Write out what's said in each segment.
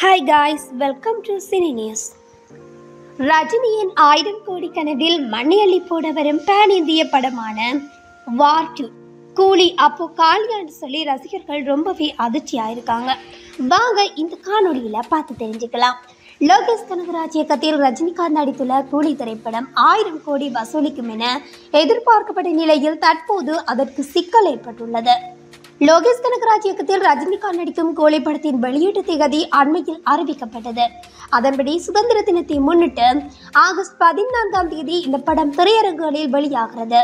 Hi guys, welcome to cine news. ரஜினியின் 1000 கோடி கனவில் மண்ணை அள்ளி போட வரும் பேன் இந்திய படமான வார் 2 கூலி அப்போ காலியான்னு சொல்லி ரசிகர்கள் ரொம்பவே அதிர்ச்சியாயிருக்காங்க. வாங்க இந்த காணொலியில பார்த்து தெரிஞ்சுக்கலாம். லோகேஷ் கனகராஜ் இயக்கத்தில் ரஜினிகாந்த் நடித்துள்ள கூலி திரைப்படம் 1000 கோடி வசூலிக்கும் என எதிர்பார்க்கப்பட்ட நிலையில் தற்போது அதற்கு சிக்கல் ஏற்பட்டுள்ளது. லோகேஷ் கனகராஜ் இயக்கத்தில் ரஜினிகாந்த் நடிக்கும் கூலி படத்தின் வெளியீட்டு தேதி அண்மையில் அறிவிக்கப்பட்டது. அதன்படி சுதந்திர தினத்தை முன்னிட்டு ஆகஸ்ட் 14ஆம் தேதி இந்த படம் திரையரங்குகளில் வெளியாகிறது.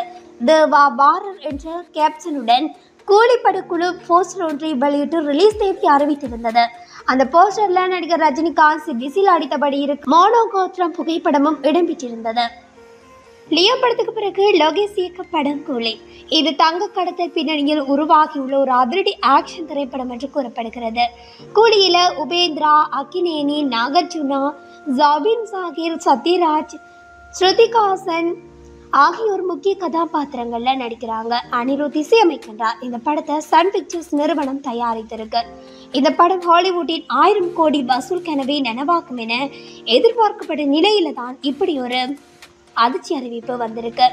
தேவா வாரர் என்ற கேப்ஷனுடன் கூலி படக்குழு போஸ்டர் ஒன்றை வெளியிட்டு ரிலீஸ் தேதி அறிவித்திருந்தது. அந்த போஸ்டர்ல நடிகர் ரஜினிகாந்த் விசில் அடித்தபடி இருக்கும் மோனோகோத்ரம் புகைப்படமும் இடம்பெற்றிருந்தது. லியோ படத்துக்கு பிறகு லோகேஷ் இயக்க படம் கூலி. இது தங்க கடத்தல் பின்னணியில் உருவாகியுள்ள ஒரு அதிரடி ஆக்ஷன் திரைப்படம் என்று கூறப்படுகிறது. கூலியில உபேந்திரா, அக்கினேனி, நாகார்ஜுனா, ஜாபின் சாகிர், சத்யராஜ், ஸ்ருதிகாசன் ஆகியோர் முக்கிய கதாபாத்திரங்கள்ல நடிக்கிறாங்க. அனிருத் இசையமைக்கின்றார். இந்த படத்தை சன் பிக்சர்ஸ் நிறுவனம் தயாரித்திருக்கு. இந்த படம் ஹாலிவுட்டின் 1000 கோடி வசூல் கனவை நனவாக்கும் என எதிர்பார்க்கப்பட்ட நிலையில தான் இப்படி ஒரு அதிர்ச்சி அறிவிப்பு வந்திருக்கு.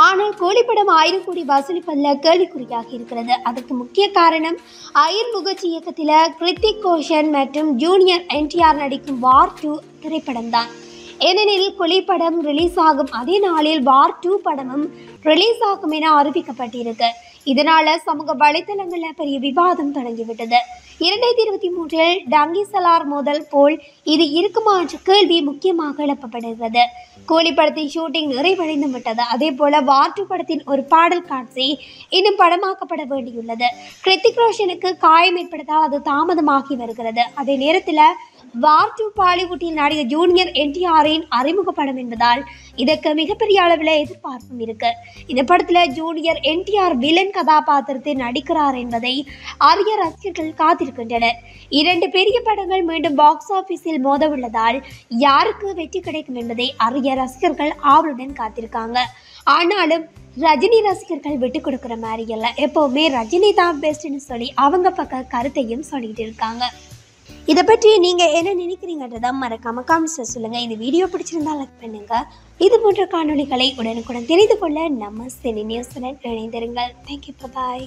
ஆனால் கூலி படம் 1000 கோடி வசூலிப்பதில் கேள்விக்குறியாக இருக்கிறது. அதற்கு முக்கிய காரணம் அயன் முகர்ஜி இயக்கத்தில் கிருத்திக் ரோஷன் மற்றும் ஜூனியர் NTR நடிக்கும் வார் 2 திரைப்படம் தான். ஏனெனில் கூலி படம் ரிலீஸ் ஆகும் அதே நாளில் வார் 2 படமும் ரிலீஸ் ஆகும் என அறிவிக்கப்பட்டிருக்கு. இதனால சமூக வலைதளங்களில் பெரிய விவாதம் தொடங்கிவிட்டது. 2023 டங்கி சலார் மோதல் போல் இது இருக்குமா என்ற கேள்வி முக்கியமாக எழுப்பப்படுகிறது. கூலி படத்தின் ஷூட்டிங் நிறைவடைந்து விட்டது. அதே போல வார் 2 படத்தின் ஒரு பாடல் காட்சி இன்னும் படமாக்கப்பட வேண்டியுள்ளது. கிருத்திக் ரோஷனுக்கு காயம் ஏற்பட்டதால் அது தாமதமாகி வருகிறது. அதே நேரத்தில் வார் 2 பாலிவுட்டில் நடிகர் ஜூனியர் NTRின் அறிமுக படம் என்பதால் இதற்கு மிகப்பெரிய அளவில் எதிர்பார்ப்பும் இருக்கு. இந்த படத்துல ஜூனியர் NTR வில்லன் கதாபாத்திரத்தில் நடிக்கிறார் என்பதை அறிய ரசிகர்கள் காத்திருக்கின்றனர். 2 பெரிய படங்கள் மீண்டும் பாக்ஸ் ஆபீஸில் மோத உள்ளதால் யாருக்கு வெற்றி கிடைக்கும் என்பதை அறிய ரசிகர்கள் ஆவலுடன் காத்திருக்காங்க. ஆனாலும் ரஜினி ரசிகர்கள் விட்டு கொடுக்குற மாதிரி இல்லை. எப்பவுமே ரஜினி தான் பெஸ்ட்னு சொல்லி அவங்க பக்க கருத்தையும் சொல்லிட்டு இருக்காங்க. இதை பற்றி நீங்கள் என்ன நினைக்கிறீங்கன்றதை மறக்காம கமெண்ட்ஸில் சொல்லுங்கள். இந்த வீடியோ பிடிச்சிருந்தா லைக் பண்ணுங்க. இது போன்ற காணொலிகளை உடனுக்குடன் தெரிந்து கொள்ள நம்ம சினி நியூஸுடன் இணைந்திருங்கள். தேங்க்யூ, பாய்.